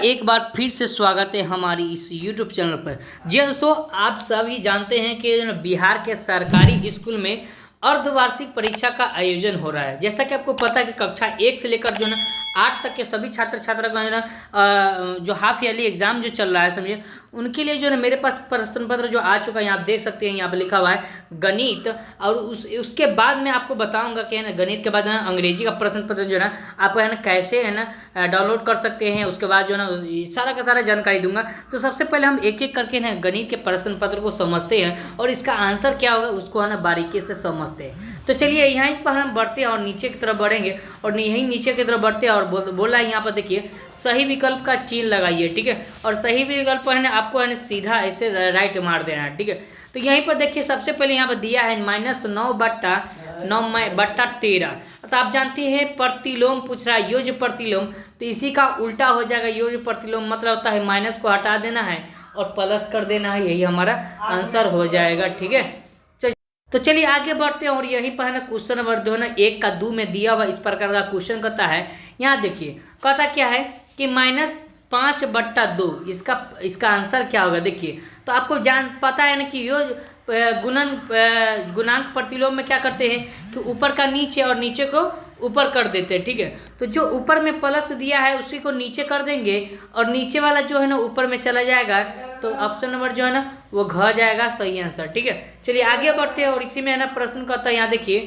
एक बार फिर से स्वागत है हमारी इस YouTube चैनल पर। जी दोस्तों, आप सभी जानते हैं कि बिहार के सरकारी स्कूल में अर्धवार्षिक परीक्षा का आयोजन हो रहा है। जैसा कि आपको पता है कि कक्षा 1 से लेकर जो है ना 8 तक के सभी छात्र छात्रा का है ना जो हाफ ईयरली एग्जाम जो चल रहा है, समझिए उनके लिए जो है मेरे पास प्रश्न पत्र जो आ चुका है, आप देख सकते हैं यहाँ पे लिखा हुआ है गणित। और उसके बाद मैं आपको बताऊंगा कि है ना गणित के बाद अंग्रेजी का प्रश्न पत्र जो है ना आपको है ना कैसे है ना डाउनलोड कर सकते हैं। उसके बाद जो है ना सारा का सारा जानकारी दूंगा। तो सबसे पहले हम एक एक करके ना गणित के प्रश्न पत्र को समझते हैं और इसका आंसर क्या होगा उसको है ना बारीकी से समझते हैं। तो चलिए यहीं पर हम बढ़ते हैं और नीचे की तरफ बढ़ेंगे और यहीं नीचे की तरफ बढ़ते हैं और बोला है यहाँ पर देखिए सही विकल्प का चिन्ह लगाइए, ठीक है। और सही विकल्प है ना आपको है ना सीधा ऐसे राइट मार देना है, ठीक है। तो यहीं पर देखिए सबसे पहले यहाँ पर दिया है -9/9/13। तो आप जानते हैं प्रतिलोम पूछ रहा है, योज्य प्रतिलोम, तो इसी का उल्टा हो जाएगा। योज्य प्रतिलोम मतलब होता है माइनस को हटा देना है और प्लस कर देना है, यही हमारा आंसर हो जाएगा, ठीक है। तो चलिए आगे बढ़ते हैं और यहीं पर है ना क्वेश्चन नंबर जो है ना 1 का 2 में दिया हुआ इस प्रकार का क्वेश्चन कहता है। यहाँ देखिए कहता क्या है कि -5/2 इसका आंसर क्या होगा। देखिए तो आपको पता है ना कि यो गुणांक प्रतिलोम में क्या करते हैं कि ऊपर का नीचे और नीचे को ऊपर कर देते हैं, ठीक है। तो जो ऊपर में प्लस दिया है उसी को नीचे कर देंगे और नीचे वाला जो है ना ऊपर में चला जाएगा। तो ऑप्शन नंबर जो है ना वो घ जाएगा सही आंसर, ठीक है। चलिए आगे बढ़ते हैं और इसी में है ना प्रश्न कहता है, यहाँ देखिए।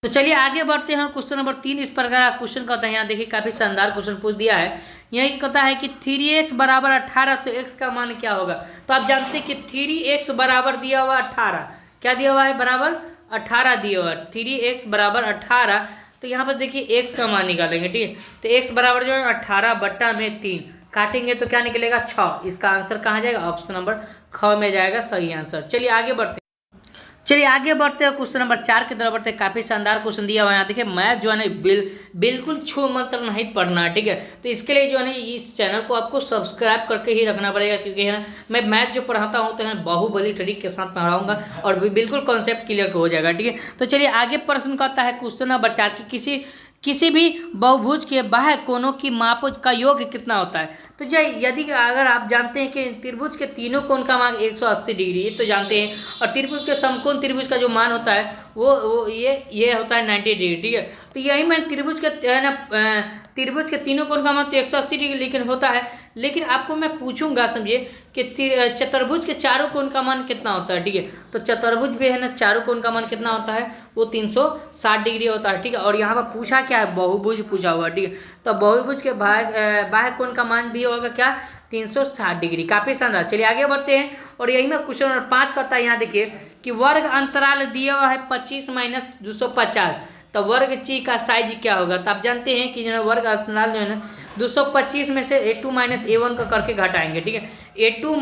तो चलिए आगे बढ़ते हैं। क्वेश्चन नंबर 3 इस प्रकार का क्वेश्चन कहता है, यहाँ देखिए काफी शानदार क्वेश्चन पूछ दिया है। यही कहता है कि 3x बराबर 18, तो x का मान क्या होगा। तो आप जानते हैं कि 3x बराबर दिया हुआ 18, क्या दिया हुआ है बराबर 18 दिया हुआ है। 3x बराबर 18, तो यहाँ पर देखिए x का मान निकालेंगे, ठीक है। तो x बराबर जो है 18/3 काटेंगे तो क्या निकलेगा 6। इसका आंसर कहाँ जाएगा, ऑप्शन नंबर ख में जाएगा सही आंसर। चलिए आगे बढ़ते हैं क्वेश्चन नंबर 4 की तरफ बढ़ते हैं। काफी शानदार क्वेश्चन दिया हुआ है। यहाँ देखिए मैथ जो है ना बिल्कुल छू मंत्र नहीं पढ़ना है, ठीक है। तो इसके लिए जो है ना इस चैनल को आपको सब्सक्राइब करके ही रखना पड़ेगा, क्योंकि है ना मैं मैथ जो पढ़ाता हूँ तो है बाहुबली ट्रिक के साथ पढ़ाऊंगा और बिल्कुल कॉन्सेप्ट क्लियर हो जाएगा, ठीक है। तो चलिए आगे प्रश्न कहता है क्वेश्चन नंबर 4 की किसी भी बहुभुज के बाह्य कोणों की माप का योग कितना होता है। तो यदि अगर आप जानते हैं कि त्रिभुज के तीनों कोण का मान 180 डिग्री, ये तो जानते हैं। और त्रिभुज के समकोण त्रिभुज का जो मान होता है वो ये होता है 90 डिग्री, ठीक है। तो यही मैं त्रिभुज के है ना त्रिभुज के तीनों कोण का मान तो 180 डिग्री लेकिन होता है। लेकिन आपको मैं पूछूंगा, समझिए कि चतुर्भुज के चारों कोण का मान कितना होता है, ठीक है। तो चतुर्भुज भी है ना चारों कोण का मान कितना होता है, वो 360 डिग्री होता है, ठीक है। और यहाँ पर पूछा क्या है, बहुभुज पूछा हुआ, ठीक है। तो बहुभुज के बाह्य कोण का मान भी होगा क्या 360 डिग्री। काफी शानदार। चलिए आगे बढ़ते हैं और यही में क्वेश्चन नंबर 5 कहता है, यहाँ देखिए कि वर्ग अंतराल दिया हुआ है 25 - 250, तो वर्ग ची का साइज क्या होगा। तो आप जानते हैं कि जो है वर्ग अंतराल जो है ना 225 में से a2 - a1 का करके घटाएंगे, ठीक है। a2 -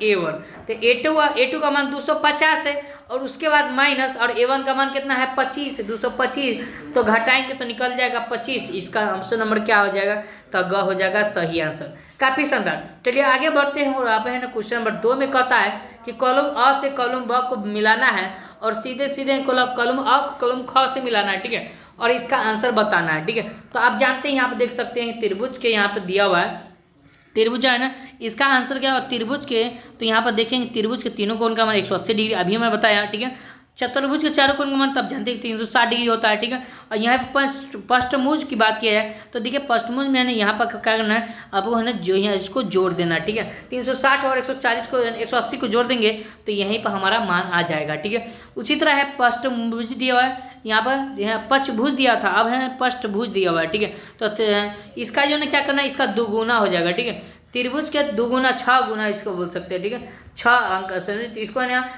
a1, तो a2 का मान 250 है और उसके बाद माइनस और a1 का मान कितना है 25, 225, तो घटाएंगे तो निकल जाएगा 25। इसका ऑप्शन नंबर क्या हो जाएगा, तो ग हो जाएगा सही आंसर। काफी शानदार। चलिए आगे बढ़ते हैं और आप है ना क्वेश्चन नंबर 2 में कहता है कि कॉलम अ से कॉलम ब को मिलाना है और सीधे कॉलम अ कॉलम ख से मिलाना है, ठीक है। और इसका आंसर बताना है, ठीक है। तो आप जानते हैं यहाँ पे देख सकते हैं त्रिभुज के यहाँ पे दिया हुआ है, त्रिभुज है ना इसका आंसर क्या होगा त्रिभुज के। तो यहाँ पर देखेंगे त्रिभुज के तीनों कोण का मान 180 डिग्री अभी मैं बताया, ठीक है। चतुर्भुज के चारों कोण का मान तब जानते हैं 360 डिग्री होता है, ठीक है। और यहाँ पे पष्टभुज की बात किया है, तो देखिए पष्टभुज में है ना यहाँ पर क्या करना है आपको है ना जो यहाँ इसको जोड़ देना, ठीक है। 360 और 140 को 180 को जोड़ देंगे तो यहीं पर हमारा मान आ जाएगा, ठीक है। उसी तरह है पष्टभुज दिया हुआ है, यहाँ पर पक्षभुज दिया था, अब है पष्टभुज दिया हुआ है, ठीक है। तो इसका जो है क्या करना है इसका दोगुना हो जाएगा, ठीक है। त्रिभुज के दोगुना 6 गुना इसको बोल सकते हैं, ठीक है। 6 अंक तो इसको है ना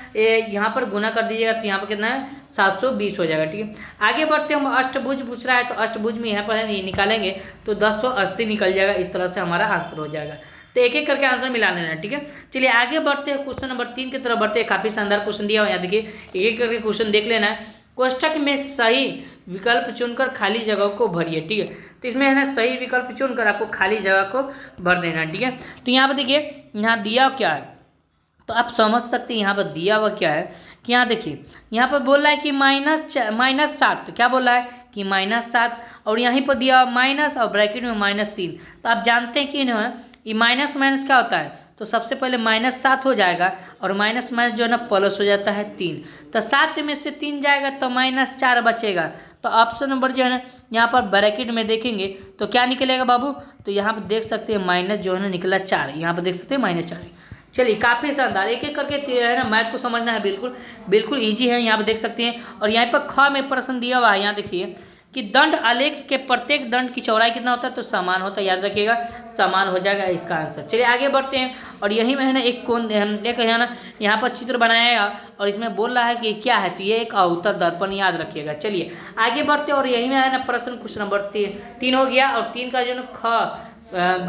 यहाँ पर गुना कर दीजिएगा तो यहाँ पर कितना है 720 हो जाएगा, ठीक है। आगे बढ़ते हैं, अष्टभुज पूछ रहा है तो अष्टभुज में यहाँ पर है निकालेंगे तो 1080 निकल जाएगा। इस तरह से हमारा आंसर हो जाएगा। तो एक एक करके आंसर मिला लेना, ठीक है। चलिए आगे बढ़ते हैं क्वेश्चन नंबर 3 की तरफ बढ़ते हैं। काफी शानदार क्वेश्चन दिया हुआ है, यहाँ देखिए एक एक करके क्वेश्चन देख लेना है। कोष्ठक में सही विकल्प चुनकर खाली जगह को भरिए, ठीक है। तो इसमें है ना सही विकल्प चुनकर आपको खाली जगह को भर देना, ठीक है। तो यहाँ पर देखिए यहाँ दिया क्या है, तो आप समझ सकते हैं यहाँ पर दिया हुआ क्या है कि यहाँ देखिए यहाँ पर बोल रहा है कि -7, क्या बोल रहा है कि -7 और यहीं पर दिया माइनस और ब्रैकेट में -3। तो आप जानते हैं कि ना ये माइनस माइनस क्या होता है, तो सबसे पहले -7 हो जाएगा और माइनस माइनस जो है ना प्लस हो जाता है 3। तो 7 में से 3 जाएगा तो -4 बचेगा। तो ऑप्शन नंबर जो है ना यहाँ पर ब्रैकेट में देखेंगे तो क्या निकलेगा बाबू, तो यहाँ पर देख सकते हैं माइनस जो है ना निकला 4, यहाँ पर देख सकते हैं -4। चलिए काफ़ी शानदार, एक एक करके है ना मैथ को समझना है, बिल्कुल बिल्कुल ईजी है। यहाँ पर देख सकते हैं और यहाँ पर ख में प्रश्न दिया हुआ है, यहाँ देखिए कि दंड आलेख के प्रत्येक दंड की चौड़ाई कितना होता है, तो समान होता है, याद रखिएगा समान हो जाएगा इसका आंसर। चलिए आगे बढ़ते हैं और यही में है ना एक कोण एक है ना यहाँ पर चित्र बनाया और इसमें बोल रहा है कि क्या है, तो ये एक अवतल दर्पण, याद रखिएगा। चलिए आगे बढ़ते और यही में है ना प्रश्न क्वेश्चन नंबर 3 हो गया और 3 का जो है ख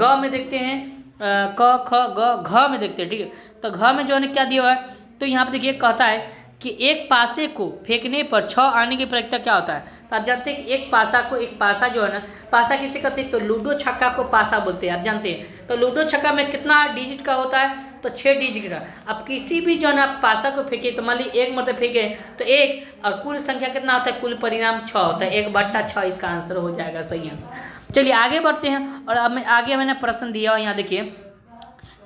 ग में देखते हैं, क ख ग घ में देखते हैं, ठीक है। तो घ में जो है ना क्या दिया हुआ है, तो यहाँ पर देखिए कहता है कि एक पासे को फेंकने पर 6 आने की प्रक्रिया क्या होता है। तो आप जानते हैं कि एक पासा जो है ना, पासा किसे कहते हैं, तो लूडो छक्का को पासा बोलते हैं, आप जानते हैं। तो लूडो छक्का में कितना डिजिट का होता है, तो 6 डिजिट का। अब किसी भी जो है ना पासा को फेंके, तो मान लीजिए एक मतलब फेंके तो 1 और कुल संख्या कितना होता है, कुल परिणाम 6 होता है, 1/6 इसका आंसर हो जाएगा, सही आंसर। चलिए आगे बढ़ते हैं और अब आगे मैंने प्रश्न दिया और यहाँ देखिए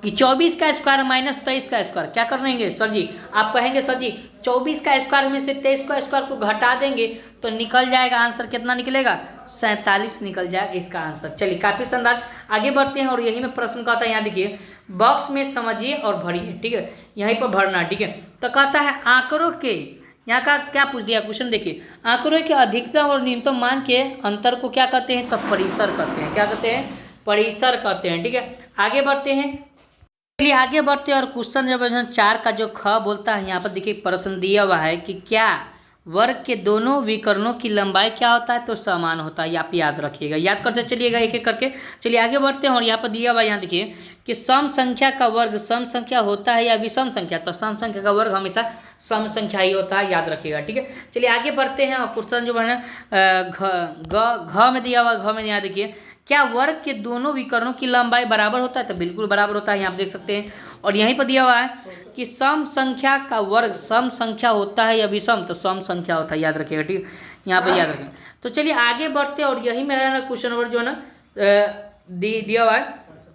कि 24 का स्क्वायर माइनस 23 का स्क्वायर क्या कर देंगे सर जी, आप कहेंगे सर जी 24 का स्क्वायर में से 23 का स्क्वायर को घटा देंगे तो निकल जाएगा आंसर, कितना निकलेगा, 47 निकल जाएगा इसका आंसर। चलिए काफ़ी शानदार, आगे बढ़ते हैं और यही में प्रश्न कहता है, यहाँ देखिए बॉक्स में समझिए और भरिए, ठीक है, यहीं पर भरना, ठीक है। तो कहता है आंकड़ों के, यहाँ का क्या पूछ दिया क्वेश्चन देखिए, आंकड़ों के अधिकतम और न्यूनतम मान के अंतर को क्या कहते हैं, तो परिसर कहते हैं, क्या कहते हैं, परिसर कहते हैं, ठीक है। आगे बढ़ते हैं, चलिए आगे बढ़ते हैं और क्वेश्चन नंबर 4 का जो ख बोलता है, यहाँ पर देखिए प्रश्न दिया हुआ है कि क्या वर्ग के दोनों विकर्णों की लंबाई क्या होता है, तो समान होता है, ये आप याद रखिएगा, याद करते चलिएगा एक एक करके। चलिए आगे बढ़ते हैं और यहाँ पर दिया हुआ है, यहाँ देखिए कि सम संख्या का वर्ग सम संख्या होता है या विषम संख्या, तो सम संख्या का वर्ग हमेशा सम संख्या ही होता है, याद रखिएगा, ठीक है। चलिए आगे बढ़ते हैं और क्वेश्चन जो है ना घ में दिया हुआ, घ में यहाँ देखिए क्या वर्ग के दोनों विकर्णों की लंबाई बराबर होता है, तो बिल्कुल बराबर होता है, यहाँ आप देख सकते हैं। और यहीं पर दिया हुआ है कि सम संख्या का वर्ग सम संख्या होता है या विषम, तो सम संख्या होता है, याद रखिएगा, ठीक है, यहाँ पर याद रखें। तो चलिए आगे बढ़ते और यही में ना क्वेश्चन नंबर जो है ना दिया हुआ है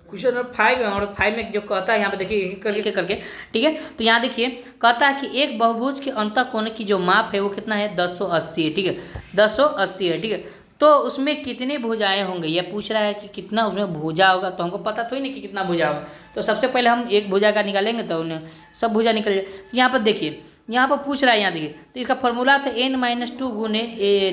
क्वेश्चन नंबर 5 है और 5 में जो कहता है, यहाँ पे देखिए करके, ठीक है। तो यहाँ देखिए कहता है कि एक बहुभुज के अंतःकोण की जो माप है वो कितना है, 1080 है, ठीक है, 1080 है, ठीक है। तो उसमें कितने भुजाएं होंगे, ये पूछ रहा है कि कितना उसमें भुजा होगा, तो हमको पता थोड़ी नहीं कि कितना भुजा होगा, तो सबसे पहले हम एक भुजा का निकालेंगे तो उन्हें सब भुजा निकल जाए। तो यहाँ पर देखिए, यहाँ पर पूछ रहा है, यहाँ देखिए तो इसका फॉर्मूला था n-2 गुने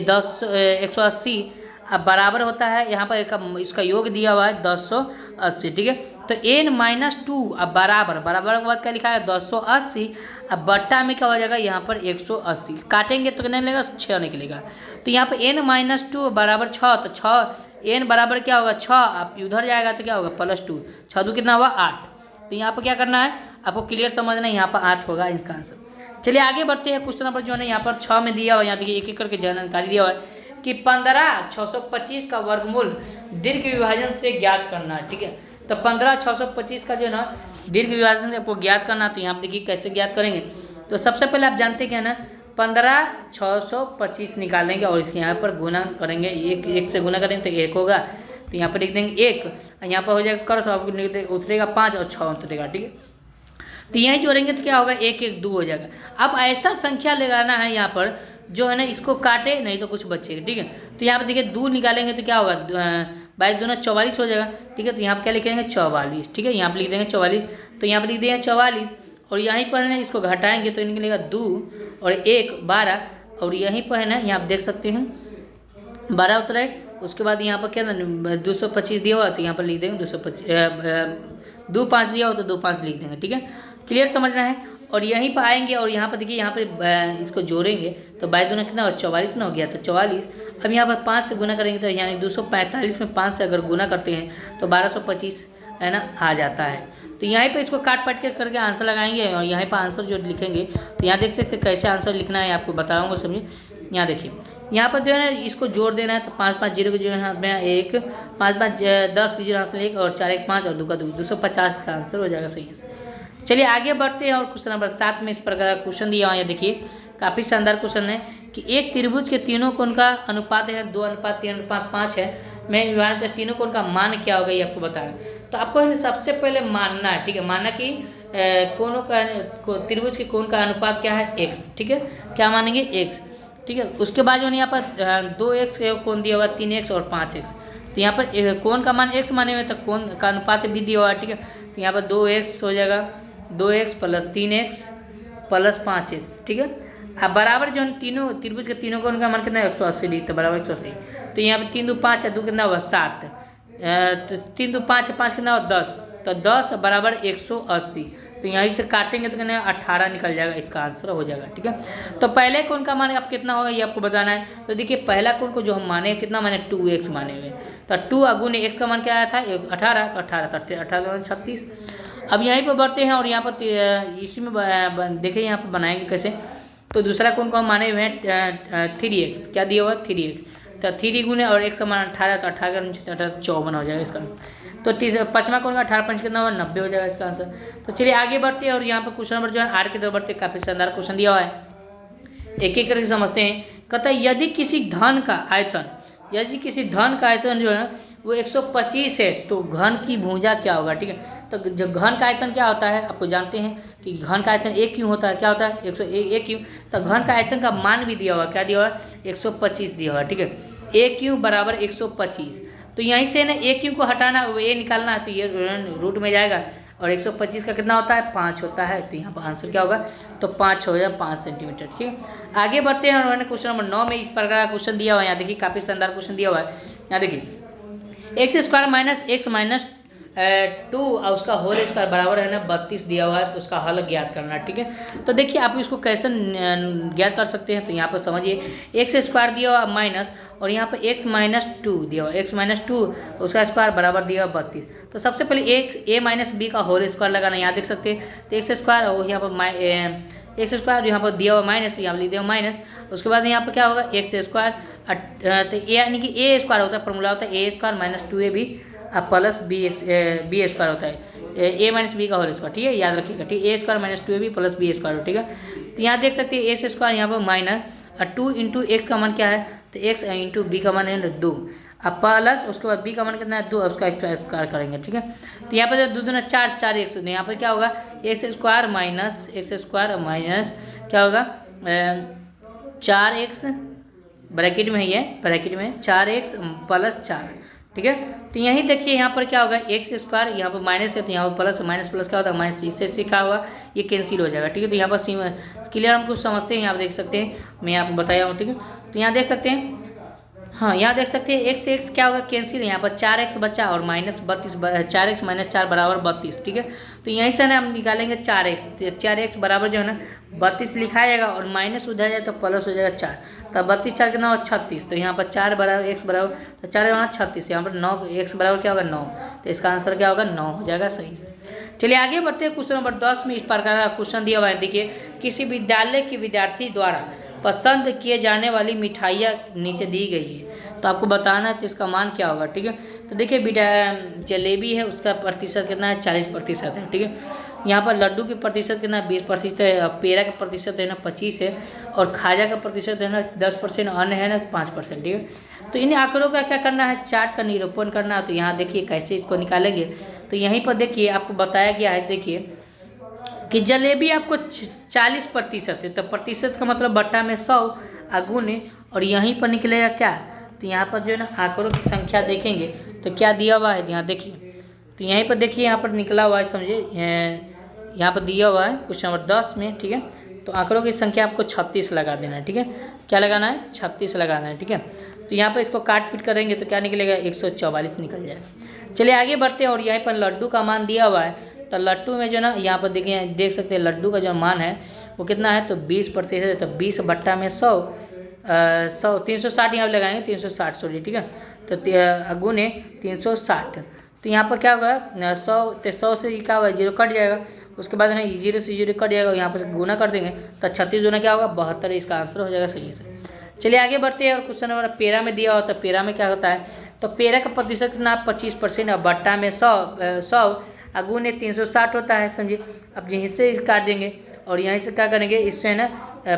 180 अब बराबर होता है, यहाँ पर इसका योग दिया हुआ है 1080, ठीक है। तो n-2 अब बराबर के बाद क्या लिखा है 1080, अब बट्टा में क्या हो जाएगा यहाँ पर 180, काटेंगे तो कितना निकलेगा 6 निकलेगा। तो यहाँ पर n-2 बराबर 6, तो 6 n बराबर क्या होगा 6, आप उधर जाएगा तो क्या होगा +2, 6 2 कितना हुआ 8। तो यहाँ पर क्या करना है आपको क्लियर समझना है, यहाँ पर 8 होगा इसका आंसर। चलिए आगे बढ़ते हैं, क्वेश्चन नंबर जो है यहाँ पर 6 में दिया हुआ, यहाँ देखिए एक एक करके जानकारी दिया हुआ है कि 15/625 का वर्गमूल दीर्घ विभाजन से ज्ञात करना, ठीक है। तो 15/625 का जो है ना दीर्घ विभाजन से आपको ज्ञात करना, तो यहाँ देखिए कैसे ज्ञात करेंगे। तो सबसे पहले आप जानते हैं ना 15/625 निकालेंगे और इसके यहाँ पर गुना करेंगे, एक से गुना करेंगे तो 1 होगा, तो यहाँ पर लिख देंगे 1, यहाँ पर हो जाएगा कर आपको उतरेगा 5 और 6 उतरेगा, ठीक है। तो यहीं जोड़ेंगे तो क्या होगा 1 1 2 हो जाएगा। अब ऐसा संख्या लगाना है यहाँ पर जो है ना इसको काटे नहीं तो कुछ बचेगा, ठीक है। तो यहाँ पर देखिए 2 निकालेंगे तो क्या होगा 22 दूना 44 हो जाएगा, ठीक है। तो यहाँ पर क्या लिखेंगे 44, ठीक है, यहाँ पर लिख देंगे 44, तो यहाँ पर लिख देंगे 44 और यहीं पर है ना इसको घटाएंगे तो निकलेगा 2 और 1 12 और यहीं पर है ना यहाँ आप देख सकते हैं 12 उतरे। उसके बाद यहाँ पर क्या 225 दिया हुआ तो यहाँ पर लिख देंगे 225, 2 5 दिया हो तो 2 5 लिख देंगे, ठीक है, क्लियर समझना है। और यहीं पर आएंगे और यहाँ पर देखिए यहाँ पे इसको जोड़ेंगे तो 22 दूना कितना 44 ना हो गया, तो 44। अब यहाँ पर 5 से गुना करेंगे तो यानी 245 में 5 से अगर गुना करते हैं तो 1225 है ना आ जाता है। तो यहीं पे इसको काट पाट के करके आंसर लगाएंगे और यहाँ पर आंसर जो लिखेंगे तो यहाँ देख सकते कैसे आंसर लिखना है आपको बताऊँगा, समझिए। यहाँ देखिए यहाँ पर जो है ना इसको जोड़ देना है, तो 5 5 0 के जो है हाथ में 1, 5 5 10 के जो हाथ में 1 और 4 1 5 और 2 का 2 250 का आंसर हो जाएगा, सही है। चलिए आगे बढ़ते हैं और क्वेश्चन नंबर 7 में इस प्रकार का क्वेश्चन दिया हुआ है, देखिए काफ़ी शानदार क्वेश्चन है कि एक त्रिभुज के तीनों कोण का अनुपात है 2:3:5 है। मैं मान तीनों कोण का मान क्या होगा ये आपको बताना। तो आपको सबसे पहले मानना है, ठीक है, मानना कि कोणों का त्रिभुज के कोण का अनुपात क्या है, x, ठीक है, क्या मानेंगे x, ठीक है। उसके बाद जो यहाँ पर 2x कोण दिया हुआ 3x और 5x, तो यहाँ पर कोण का मान x माने हुए तो कोण का अनुपात भी दिया हुआ है, ठीक है। तो यहाँ पर 2x हो जाएगा 2x + 3x + 5x, ठीक है। अब बराबर जो तीनों त्रिभुज के तीनों कोण का मान कितना है 180 डिग्री, तो बराबर 180। तो यहाँ पर 3 2 5 है, 2 कितना हुआ 7, तो 3 2 5 5 कितना हुआ 10, तो 10 बराबर 180। तो यहाँ से काटेंगे तो कितना 18 निकल जाएगा, इसका आंसर हो जाएगा, ठीक है। तो पहले कोण का मान आप कितना होगा ये आपको बताना है। तो देखिए पहला कोण को जो हम माने कितना माने 2x माने हुए, तो 2 गुने x का मान क्या आया था 18, तो 18 36। अब यहीं पर बढ़ते हैं और यहाँ पर इसी में देखिए यहाँ पर बनाएंगे कैसे। तो दूसरा कोण को हम माने हुए हैं 3x, क्या दिया हुआ 3x, तो 3 गुने और x का मान 18, तो 18 का नीचे 18 54 हो जाएगा इसका। तो पाँचवा कोण का 18 5 कितना हुआ 90 हो जाएगा इसका आंसर। तो चलिए आगे बढ़ते हैं और यहाँ पर क्वेश्चन नंबर जो है आर की तरफ बढ़ते हैं। काफी शानदार क्वेश्चन दिया हुआ है, एक एक करके समझते हैं। कहता है यदि किसी धन का आयतन जो है वो 125 है तो घन की भुजा क्या होगा, ठीक है। तो जो घन का आयतन क्या होता है आपको जानते हैं कि घन का आयतन एक क्यों होता है, क्या होता है 101 क्यों। तो घन का आयतन का मान भी दिया हुआ, क्या दिया हुआ 125 दिया हुआ, ठीक है। एक क्यों बराबर 125। तो यहीं से ना एक क्यों को हटाना ये निकालना है, तो ये रूट में जाएगा और 125 का कितना होता है 5 होता है। तो यहाँ पर आंसर क्या होगा, तो 5 हो जाएगा 5 सेंटीमीटर, ठीक है। आगे बढ़ते हैं, उन्होंने क्वेश्चन नंबर 9 में इस प्रकार का क्वेश्चन दिया हुआ है। यहाँ देखिए काफ़ी शानदार क्वेश्चन दिया हुआ है। यहाँ देखिए x² - x - 2 और उसका होल स्क्वायर बराबर है ना 32 दिया हुआ है, तो उसका हल ज्ञात करना, ठीक है। तो देखिए आप इसको कैसे ज्ञात कर सकते हैं, तो यहाँ पर समझिए x² दिया हुआ माइनस और यहाँ पर x - 2 दिया हुआ, x - 2 उसका स्क्वायर बराबर दिया हुआ 32। तो सबसे पहले a - b का होल स्क्वायर लगाना, यहाँ देख सकते हैं। तो x² और यहाँ पर x² यहाँ पर दिया हुआ माइनस, तो यहाँ पर लिख दिया माइनस। उसके बाद यहाँ पर क्या होगा x², तो यानी कि a² होता है, फॉर्मूला होता है a² - 2ab प्लस b² होता है, a - b का होल स्क्वायर, ठीक है, याद रखिएगा, ठीक है। a² - 2ab प्लस b², ठीक है। तो यहाँ देख सकते हैं a² यहाँ पर माइनस 2 × x का मान क्या है, तो x × b का मान है 2, अब प्लस उसके बाद b का मान कितना है 2, उसका स्क्वायर करेंगे, ठीक है। तो यहाँ पर 2 दूना 4 4x, यहाँ पर क्या होगा x² माइनस क्या होगा 4x ब्रैकेट में है, ये ब्रैकेट में 4x + 4, ठीक है। तो यहीं देखिए यहाँ पर क्या होगा x², यहाँ पर माइनस है तो यहाँ पर प्लस, माइनस प्लस क्या होता है माइनस, इससे सीखा हुआ ये कैंसिल हो जाएगा, ठीक है। तो यहाँ पर क्लियर हम कुछ समझते हैं, यहाँ पर देख सकते हैं, मैं आपको बताया हूँ, ठीक है। तो यहाँ देख सकते हैं, हाँ यहाँ देख सकते हैं x से x क्या होगा कैंसिल, यहाँ पर 4x बचा और -32, 4x - 4 बराबर 32, ठीक है। तो यहीं से ना हम निकालेंगे 4x बराबर जो है ना 32 लिखाएगा और माइनस उधर जाए तो प्लस हो जाएगा 4, तब 32 4 कितना होगा 36। तो यहाँ पर 4 बराबर x बराबर, तो 4 बराबर 36, यहाँ पर 9 x बराबर क्या होगा 9, तो इसका आंसर क्या होगा 9 हो जाएगा, सही। चलिए आगे बढ़ते हैं। क्वेश्चन नंबर 10 में इस प्रकार का क्वेश्चन दिया हुआ है, देखिए किसी विद्यालय के विद्यार्थी द्वारा पसंद किए जाने वाली मिठाइयाँ नीचे दी गई है, तो आपको बताना है तो इसका मान क्या होगा, ठीक है। तो देखिए जलेबी है उसका प्रतिशत कितना है 40% है, ठीक है। यहाँ पर लड्डू के प्रतिशत कितना 20% है, पेड़ा का प्रतिशत है ना 25 है और खाजा का प्रतिशत है ना 10%, अन्य है ना 5%, ठीक है। तो इन आंकड़ों का क्या करना है, चार्ट का निरूपण करना है। तो यहाँ देखिए कैसे इसको निकालेंगे, तो यहीं पर देखिए आपको बताया गया है, देखिए कि जलेबी आपको 40% है, तो प्रतिशत का मतलब बट्टा में 100 गुने और यहीं पर निकलेगा क्या, तो यहाँ पर जो है ना आंकड़ों की संख्या देखेंगे तो क्या दिया हुआ है, यहाँ देखिए। तो यहीं पर देखिए यहाँ पर निकला हुआ है, समझिए यहाँ पर दिया हुआ है क्वेश्चन नंबर 10 में, ठीक है। तो आंकड़ों की संख्या आपको 36 लगा देना है, ठीक है। क्या लगाना है 36 लगाना है, ठीक है। तो यहाँ पर इसको काट पीट करेंगे तो क्या निकलेगा 144 निकल जाएगा। चलिए आगे बढ़ते हैं और यहाँ पर लड्डू का मान दिया हुआ है। तो लड्डू में जो ना यहाँ पर देखिए देख सकते हैं लड्डू का जो मान है वो कितना है, तो 20% है, तो 20 बट्टा में 100 360 यहाँ पर लगाएंगे 360 सॉरी, ठीक है। तो गुने 360, तो यहाँ पर क्या होगा 100 से क्या होगा 0 कट जाएगा, उसके बाद ना 0 से 0 कट जाएगा, यहाँ पर गुना कर देंगे तो 36 गुना क्या होगा 72, इसका आंसर हो जाएगा सही से। चलिए आगे बढ़ते हैं और क्वेश्चन नंबर पेड़ा में दिया होता है। पेड़ा में क्या होता है, तो पेड़ा का प्रतिशत कितना 25% और बट्टा में 100 गुने 360 होता है, समझिए। अब यहीं से काट देंगे और यहीं से क्या करेंगे, इससे है ना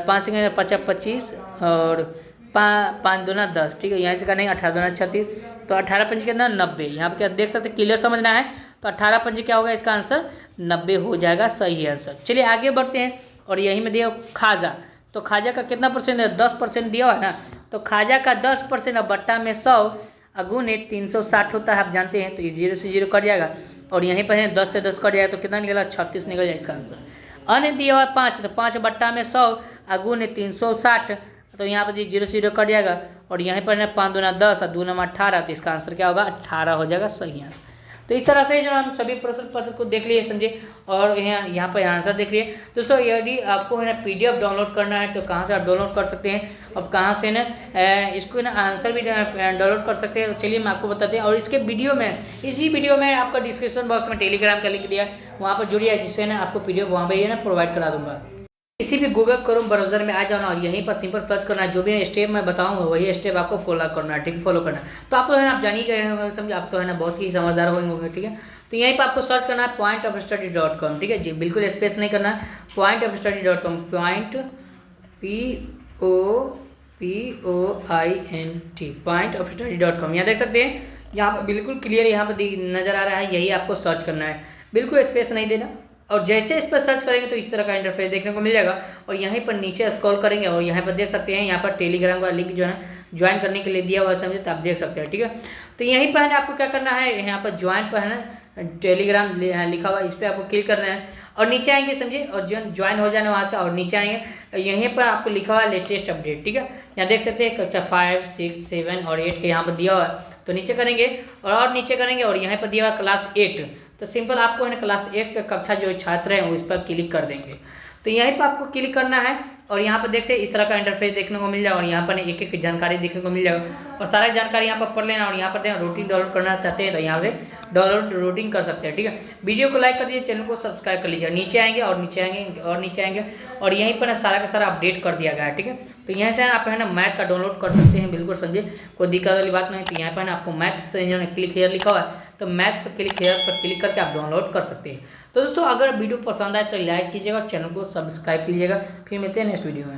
5 5 25 और 5 दूना 10, ठीक है। यहाँ से करेंगे 18 दूना 36, तो 18 पंजे कितना 90। यहाँ पे क्या देख सकते हैं, क्लियर समझना है। तो 18 पंजे क्या होगा, इसका आंसर 90 हो जाएगा, सही आंसर। चलिए आगे बढ़ते हैं। और यहीं में दिया खाजा, तो खाजा का कितना परसेंट है, 10% दिया हुआ है ना। तो खाजा का 10% अब बट्टा में 100 अगुने 360 होता है, आप जानते हैं। तो ये 0 से 0 कट जाएगा और यहीं पर है 10 से 10 कट जाएगा, तो कितना निकला 36 निकल जाएगा इसका आंसर। अन्य दिया हुआ 5, तो 5 बट्टा में 100 अगुने 360, तो यहाँ पर 0 से 0 कट जाएगा और यहाँ पर है 5 दूना 10 और 2 नंबर 18, तो इसका आंसर क्या होगा 18 हो जाएगा, सही आंसर। तो इस तरह से जो हम सभी प्रश्न पत्र को देख लिए, समझे, और यहाँ पर आंसर देख लिए। दोस्तों यदि आपको है ना PDF डाउनलोड करना है तो कहाँ से आप डाउनलोड कर सकते हैं, अब कहाँ से ना इसको ना आंसर भी डाउनलोड कर सकते हैं। तो चलिए मैं आपको बताते हैं। और इसके वीडियो में, इसी वीडियो में आपका डिस्क्रिप्शन बॉक्स में टेलीग्राम का लिंक दिया है, वहाँ पर जुड़िए, जिससे ना आपको PDF वहाँ पर ना प्रोवाइड करा दूँगा। किसी भी गूगल क्रोम ब्राउजर में आ जाना और यहीं पर सिंपल सर्च करना है, जो भी स्टेप मैं बताऊंगा वही स्टेप आपको फॉलो करना है, ठीक, फॉलो करना है। तो आप तो है ना, आप जान ही गए होंगे, समझे, आप तो है ना बहुत ही समझदार होंगे, ठीक है। तो यहीं पर आपको सर्च करना है pointofstudy.com, ठीक है जी, बिल्कुल स्पेस नहीं करना है, pointofstudy.com, pointofstudy.com, यहाँ देख सकते हैं, यहाँ पर बिल्कुल क्लियर यहाँ पर नजर आ रहा है, यही आपको सर्च करना है, बिल्कुल स्पेस नहीं देना। और जैसे इस पर सर्च करेंगे तो इस तरह का इंटरफेस देखने को मिल जाएगा। और यहीं पर नीचे स्क्रॉल करेंगे और यहाँ पर देख सकते हैं, यहाँ पर टेलीग्राम का लिंक जो है ज्वाइन करने के लिए दिया हुआ है, समझे, तो आप देख सकते हैं, ठीक है। तो यहीं पर है ना आपको क्या करना है, यहाँ पर ज्वाइन पर है ना टेलीग्राम लिखा हुआ है, इस पर आपको क्लिक करना है और नीचे आएंगे, समझे, और ज्वाइन हो जाना वहाँ से। और नीचे आएंगे, यहीं पर आपको लिखा हुआ है लेटेस्ट अपडेट, ठीक है। यहाँ देख सकते हैं कक्षा 5, 6, 7 और 8 के यहाँ पर दिया हुआ है, तो नीचे करेंगे और नीचे करेंगे और यहाँ पर दिया हुआ क्लास 8, तो सिंपल आपको है ना क्लास 8 कक्षा जो छात्र हैं उस पर क्लिक कर देंगे। तो यहीं पर आपको क्लिक करना है और यहाँ पर देखते हैं इस तरह का इंटरफेस देखने को मिल जाएगा और यहाँ पर एक एक जानकारी देखने को मिल जाएगा और सारा जानकारी यहाँ पर पढ़ लेना। और यहाँ पर रूटीन डाउनलोड करना चाहते हैं तो यहाँ से डाउनलोड रूटीन कर सकते हैं, ठीक है। वीडियो को लाइक कर दीजिए, चैनल को सब्सक्राइब कर लीजिए। नीचे आएंगे और नीचे आएंगे और नीचे आएंगे और यहीं पर सारा का सारा अपडेट कर दिया गया है, ठीक है। तो यहाँ से आप है ना मैथ का डाउनलोड कर सकते हैं, बिल्कुल समझे, कोई दिक्कत वाली बात नहीं। तो यहाँ पर आपको मैथ से जो है क्लिक हेयर लिखा हुआ है, तो मैथ पर क्लिक हेयर पर क्लिक करके आप डाउनलोड कर सकते हैं। तो दोस्तों अगर वीडियो पसंद आए तो लाइक कीजिएगा, चैनल को सब्सक्राइब कीजिएगा। फिर मिलते हैं नेक्स्ट वीडियो में।